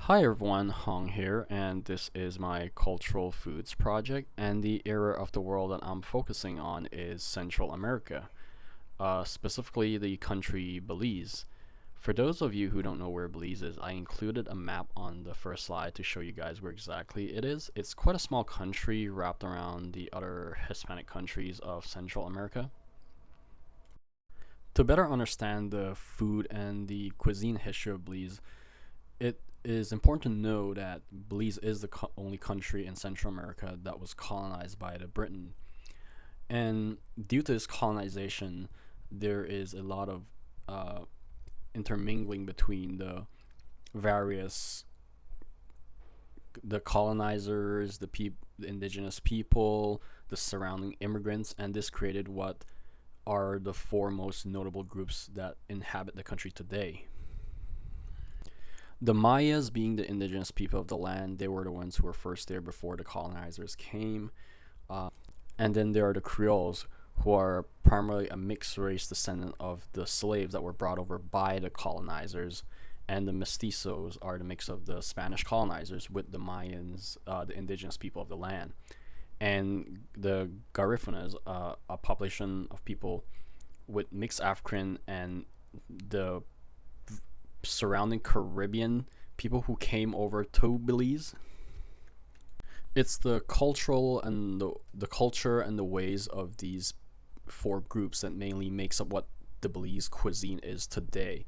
Hi everyone, Hong here, and this is my cultural foods project. And the area of the world that I'm focusing on is Central America, specifically the country Belize. For those of you who don't know where Belize is, I included a map on the first slide to show you guys where exactly it is. It's quite a small country wrapped around the other Hispanic countries of Central America. To better understand the food and the cuisine history of Belize, it is important to know that Belize is the only country in Central America that was colonized by the Britain. And due to this colonization, there is a lot of uh, intermingling between various the colonizers, the indigenous people, the surrounding immigrants, and this created what are the four most notable groups that inhabit the country today. The Mayas, being the indigenous people of the land, they were the ones who were first there before the colonizers came. Uh, and then there are the Creoles, who are primarily a mixed race descendant of the slaves that were brought over by the colonizers. And the mestizos are the mix of the Spanish colonizers with the Mayans, the indigenous people of the land. And the Garifunas, a population of people with mixed African and the surrounding Caribbean people who came over to Belize. It's the cultural and the culture and the ways of these four groups that mainly makes up what the Belize cuisine is today.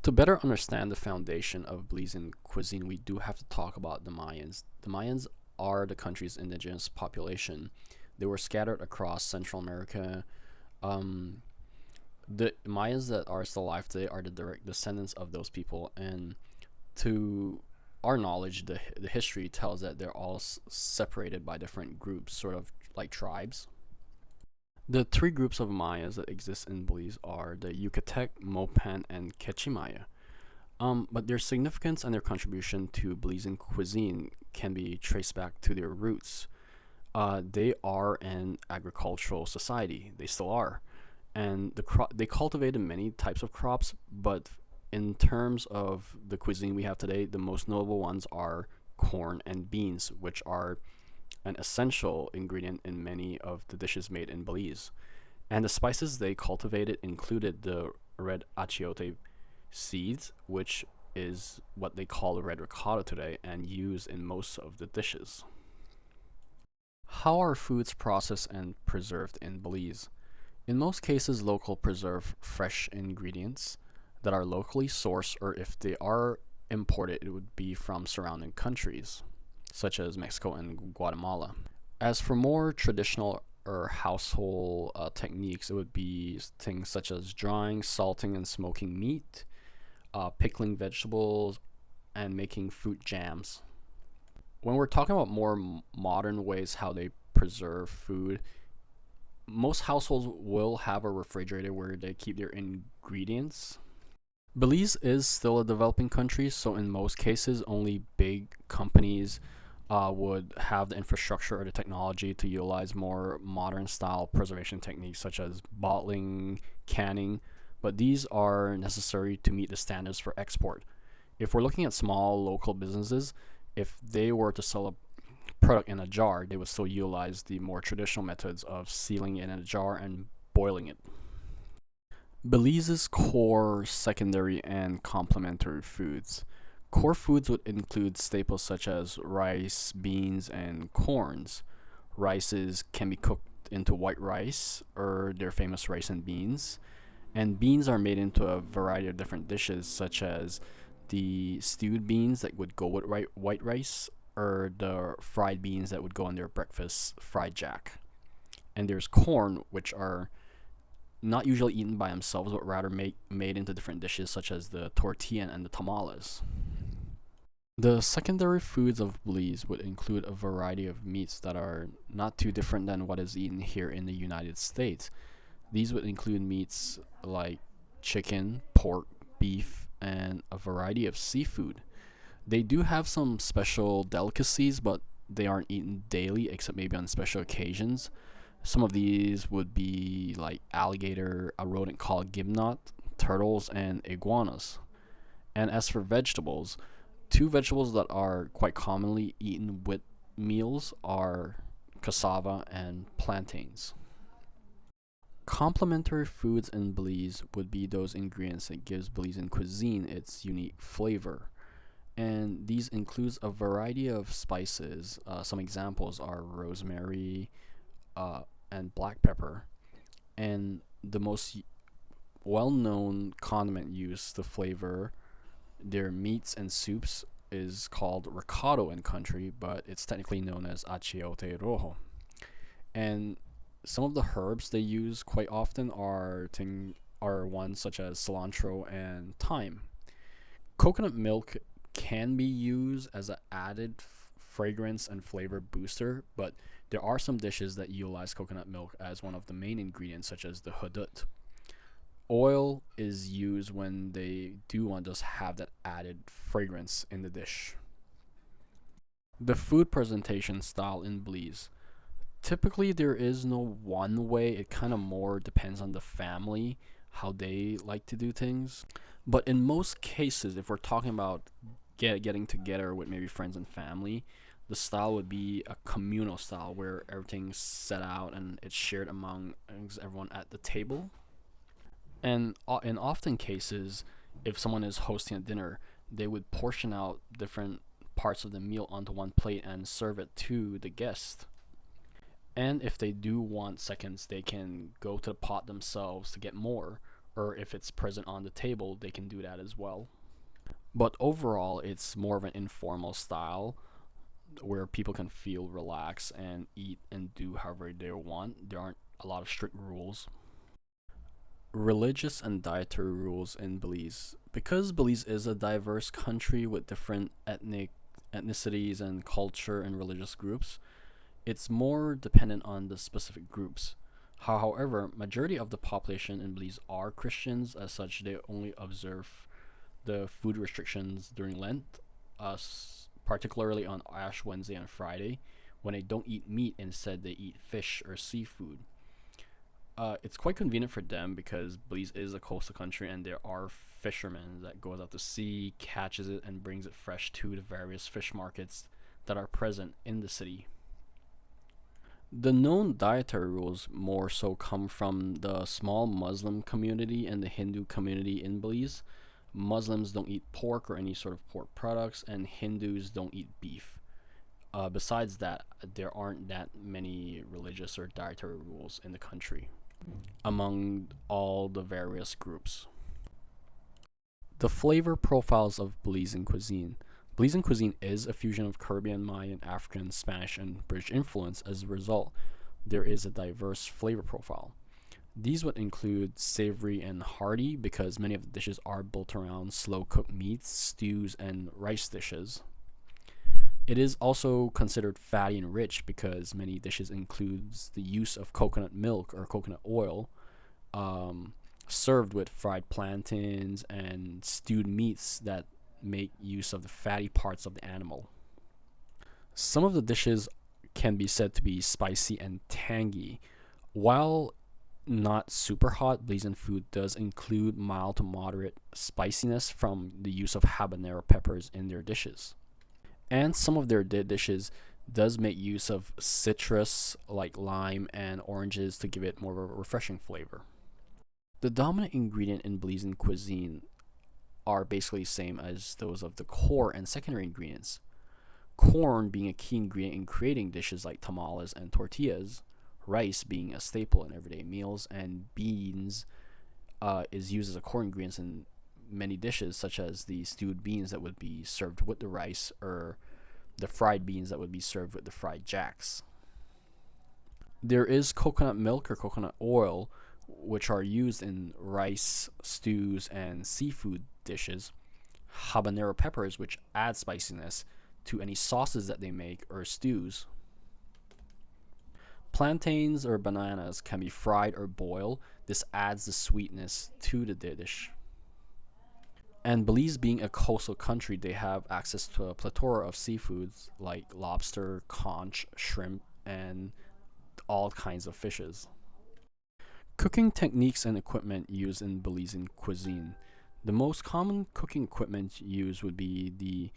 To better understand the foundation of Belizean cuisine, we do have to talk about the Mayans. The Mayans are the country's indigenous population. They were scattered across Central America. The Mayans that are still alive today are the direct descendants of those people, and to our knowledge, the history tells that they're all separated by different groups, sort of like tribes. The three groups of Mayas that exist in Belize are the Yucatec, Mopan, and Quechimaya. But their significance and their contribution to Belizean cuisine can be traced back to their roots. They are an agricultural society. They still are, and they cultivated many types of crops. But in terms of the cuisine we have today, the most notable ones are corn and beans, which are an essential ingredient in many of the dishes made in Belize. And the spices they cultivated included the red achiote seeds, which is what they call red ricotta today and used in most of the dishes. How are foods processed and preserved in Belize? In most cases, local preserve fresh ingredients that are locally sourced, or if they are imported, it would be from surrounding countries, such as Mexico and Guatemala. As for more traditional or household techniques, it would be things such as drying, salting, and smoking meat, pickling vegetables, and making fruit jams. When we're talking about more modern ways how they preserve food, most households will have a refrigerator where they keep their ingredients. Belize is still a developing country, so in most cases, only big companies would have the infrastructure or the technology to utilize more modern style preservation techniques such as bottling, canning, but these are necessary to meet the standards for export. If we're looking at small local businesses, if they were to sell a product in a jar, they would still utilize the more traditional methods of sealing it in a jar and boiling it. Belize's core, secondary, and complementary foods. Core foods would include staples such as rice, beans, and corns. Rices can be cooked into white rice or their famous rice and beans. And beans are made into a variety of different dishes, such as the stewed beans that would go with white rice, or the fried beans that would go in their breakfast fried jack. And there's corn, which are not usually eaten by themselves, but rather made into different dishes, such as the tortilla and the tamales. The secondary foods of Belize would include a variety of meats that are not too different than what is eaten here in the United States. These would include meats like chicken, pork, beef, and a variety of seafood. They do have some special delicacies, but they aren't eaten daily except maybe on special occasions. Some of these would be like alligator, a rodent called gymnot, turtles, and iguanas. And as for vegetables, Two vegetables that are quite commonly eaten with meals are cassava and plantains. Complementary foods in Belize would be those ingredients that gives Belizean cuisine its unique flavor. And these includes a variety of spices. Some examples are rosemary and black pepper. And the most well-known condiment used to flavor their meats and soups is called ricotta in country, but it's technically known as achiote rojo. And some of the herbs they use quite often are ones such as cilantro and thyme. Coconut milk can be used as an added fragrance and flavor booster, but there are some dishes that utilize coconut milk as one of the main ingredients, such as the hudut. Oil is used when they do want to just have that added fragrance in the dish. The food presentation style in Belize. Typically, there is no one way. It kind of more depends on the family, how they like to do things. But in most cases, if we're talking about getting together with maybe friends and family, the style would be a communal style where everything's set out and it's shared among everyone at the table. And in often cases, if someone is hosting a dinner, they would portion out different parts of the meal onto one plate and serve it to the guest. And if they do want seconds, they can go to the pot themselves to get more, or if it's present on the table, they can do that as well. But overall, it's more of an informal style where people can feel relaxed and eat and do however they want. There aren't a lot of strict rules. Religious and dietary rules in Belize. Because Belize is a diverse country with different ethnicities and culture and religious groups, it's more dependent on the specific groups. However, majority of the population in Belize are Christians. As such, they only observe the food restrictions during Lent, particularly on Ash Wednesday and Friday, when they don't eat meat. Instead, they eat fish or seafood. It's quite convenient for them because Belize is a coastal country and there are fishermen that goes out to sea, catches it, and brings it fresh to the various fish markets that are present in the city. The known dietary rules more so come from the small Muslim community and the Hindu community in Belize. Muslims don't eat pork or any sort of pork products, and Hindus don't eat beef. Besides that, there aren't that many religious or dietary rules in the country among all the various groups. The flavor profiles of Belizean cuisine. Belizean cuisine is a fusion of Caribbean, Mayan, African, Spanish, and British influence. As a result, there is a diverse flavor profile. These would include savory and hearty because many of the dishes are built around slow cooked meats, stews, and rice dishes. It is also considered fatty and rich because many dishes includes the use of coconut milk or coconut oil, um, served with fried plantains and stewed meats that make use of the fatty parts of the animal. Some of the dishes can be said to be spicy and tangy. While not super hot, Blazing food does include mild to moderate spiciness from the use of habanero peppers in their dishes. And some of their dishes does make use of citrus like lime and oranges to give it more of a refreshing flavor. The dominant ingredient in Belizean cuisine are basically the same as those of the core and secondary ingredients. Corn being a key ingredient in creating dishes like tamales and tortillas, rice being a staple in everyday meals, and beans is used as a core ingredient in many dishes, such as the stewed beans that would be served with the rice, or the fried beans that would be served with the fried jacks. There is coconut milk or coconut oil, which are used in rice, stews, and seafood dishes. Habanero peppers, which add spiciness to any sauces that they make or stews. Plantains or bananas can be fried or boiled. This adds the sweetness to the dish. And Belize being a coastal country, they have access to a plethora of seafoods like lobster, conch, shrimp, and all kinds of fishes. Cooking techniques and equipment used in Belizean cuisine. The most common cooking equipment used would be the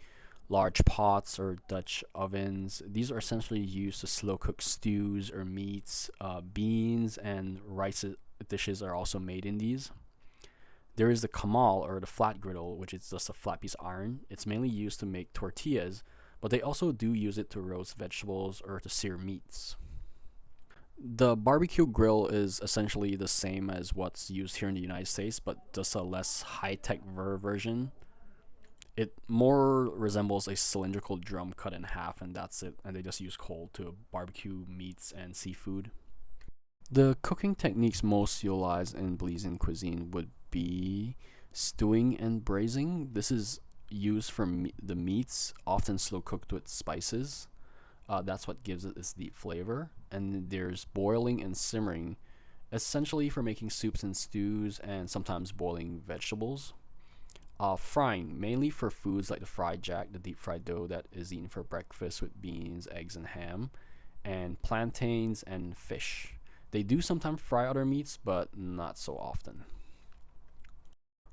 Large pots or Dutch ovens. These are essentially used to slow cook stews or meats. Beans and rice dishes are also made in these. There is the kamal or the flat griddle, which is just a flat piece of iron. It's mainly used to make tortillas, but they also do use it to roast vegetables or to sear meats. The barbecue grill is essentially the same as what's used here in the United States, but just a less high tech version. It more resembles a cylindrical drum cut in half, and that's it. And they just use coal to barbecue meats and seafood. The cooking techniques most utilized in Belizean cuisine would be stewing and braising. This is used for the meats, often slow cooked with spices. That's what gives it its deep flavor. And there's boiling and simmering, essentially for making soups and stews, and sometimes boiling vegetables. Frying, mainly for foods like the fried jack, the deep fried dough that is eaten for breakfast with beans, eggs, and ham, and plantains and fish. They do sometimes fry other meats, but not so often.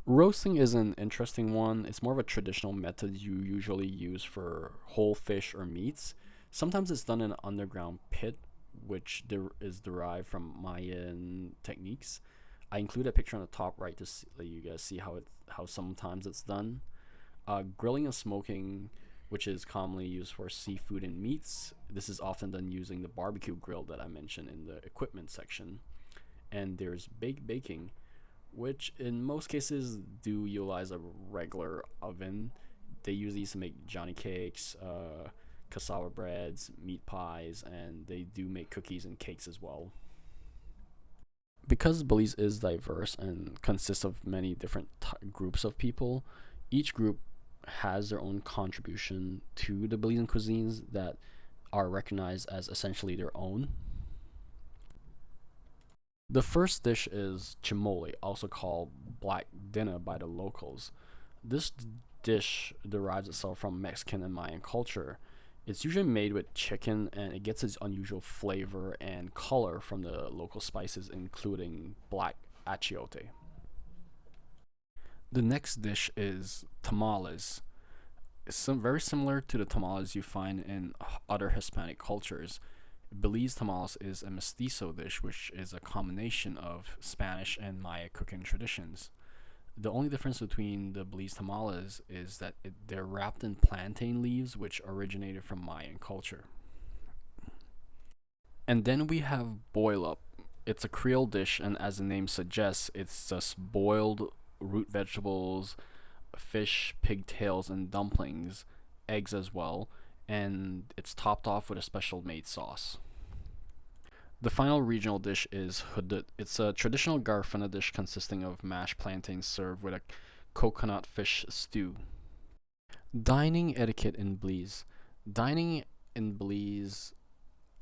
Roasting is an interesting one. It's more of a traditional method you usually use for whole fish or meats. Sometimes it's done in an underground pit, which is derived from Mayan techniques. I include a picture on the top right to let you guys see how sometimes it's done. Grilling and smoking, which is commonly used for seafood and meats. This is often done using the barbecue grill that I mentioned in the equipment section. And there's baking, which in most cases do utilize a regular oven. They use these to make Johnny cakes, cassava breads, meat pies, and they do make cookies and cakes as well. Because Belize is diverse and consists of many different groups of people, each group has their own contribution to the Belizean cuisines that are recognized as essentially their own. The first dish is chimole, also called black dinner by the locals. This dish derives itself from Mexican and Mayan culture. It's usually made with chicken and it gets its unusual flavor and color from the local spices, including black achiote. The next dish is tamales. Very similar to the tamales you find in other Hispanic cultures. Belize tamales is a mestizo dish, which is a combination of Spanish and Maya cooking traditions. The only difference between the Belize tamales is that they're wrapped in plantain leaves, which originated from Mayan culture. And then we have boil up. It's a Creole dish, and as the name suggests, it's just boiled root vegetables, fish, pigtails, and dumplings, eggs as well, and it's topped off with a special made sauce. The final regional dish is hudut. It's a traditional Garfuna dish consisting of mashed plantains served with a coconut fish stew. Dining etiquette in Belize. Dining in Belize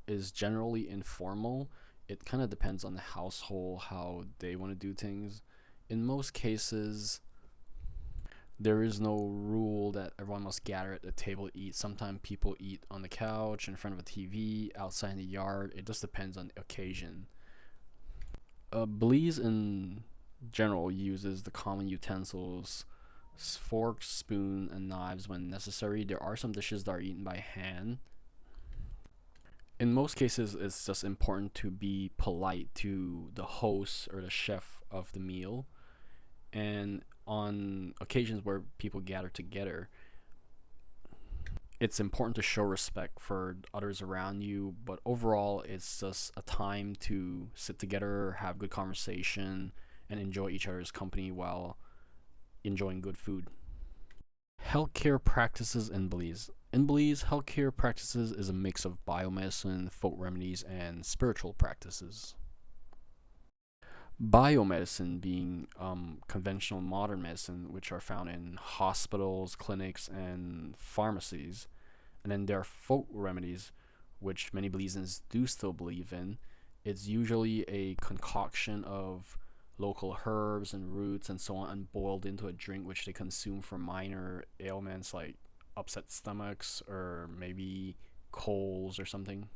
is generally informal. It kind of depends on the household, how they want to do things. In most cases, there is no rule that everyone must gather at the table to eat. Sometimes people eat on the couch, in front of a TV, outside in the yard. It just depends on the occasion. Belize in general uses the common utensils, forks, spoon, and knives when necessary. There are some dishes that are eaten by hand. In most cases, it's just important to be polite to the host or the chef of the meal. And on occasions where people gather together, it's important to show respect for others around you, but overall it's just a time to sit together, have good conversation, and enjoy each other's company while enjoying good food. Healthcare practices in Belize. In Belize, healthcare practices is a mix of biomedicine, folk remedies, and spiritual practices. Biomedicine being conventional modern medicine, which are found in hospitals, clinics, and pharmacies. And then there are folk remedies, which many Belizeans do still believe in. It's usually a concoction of local herbs and roots and so on, and boiled into a drink which they consume for minor ailments like upset stomachs or maybe colds or something.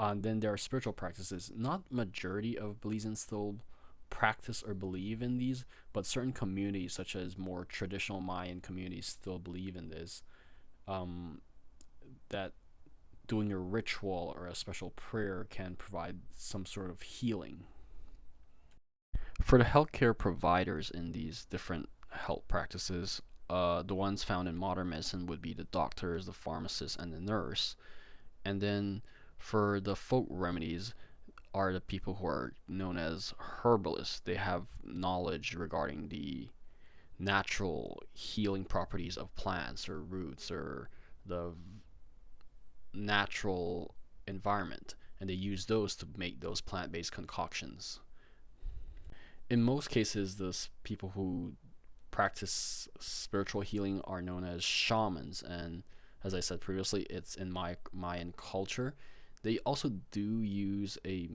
And then there are spiritual practices. Not majority of Belizeans still practice or believe in these, but certain communities, such as more traditional Mayan communities, still believe in this. um, that doing a ritual or a special prayer can provide some sort of healing. For the healthcare providers in these different health practices, the ones found in modern medicine would be the doctors, the pharmacist, and the nurse. And then for the folk remedies, are the people who are known as herbalists. They have knowledge regarding the natural healing properties of plants or roots or the natural environment, and they use those to make those plant-based concoctions. In most cases, the people who practice spiritual healing are known as shamans, and as I said previously, it's in Mayan culture. They also do use a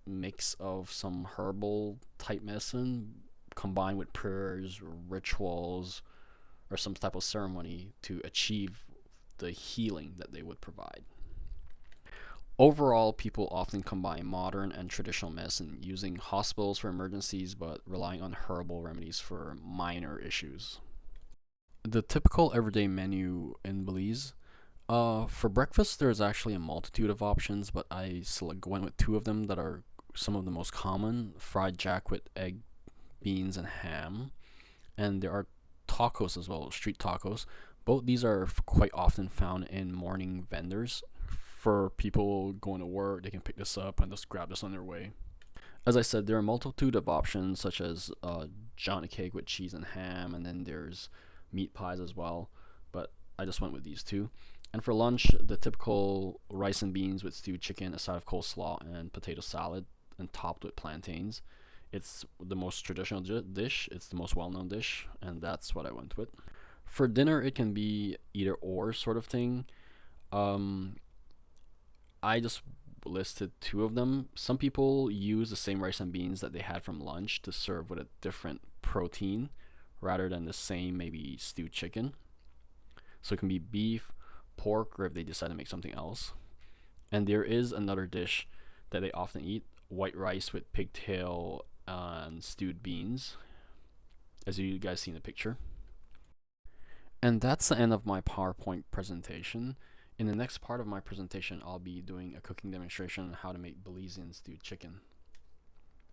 mix of some herbal type medicine combined with prayers, rituals, or some type of ceremony to achieve the healing that they would provide. Overall, people often combine modern and traditional medicine, using hospitals for emergencies but relying on herbal remedies for minor issues. The typical everyday menu in Belize. For breakfast, there's actually a multitude of options, but went with two of them that are some of the most common: fried jack with egg, beans, and ham. And there are tacos as well, street tacos. Both these are quite often found in morning vendors. For people going to work, they can pick this up and just grab this on their way. As I said, there are a multitude of options, such as Johnny cake with cheese and ham, and then there's meat pies as well. But I just went with these two. And for lunch, the typical rice and beans with stewed chicken, a side of coleslaw, and potato salad, and topped with plantains. It's the most traditional dish. It's the most well-known dish, and that's what I went with. For dinner, it can be either or sort of thing. Um, I just listed two of them. Some people use the same rice and beans that they had from lunch to serve with a different protein rather than the same maybe stewed chicken. So it can be beef, pork, or if they decide to make something else. And there is another dish that they often eat: white rice with pigtail and stewed beans, as you guys see in the picture. And that's the end of my PowerPoint presentation. In the next part of my presentation, I'll be doing a cooking demonstration on how to make Belizean stewed chicken.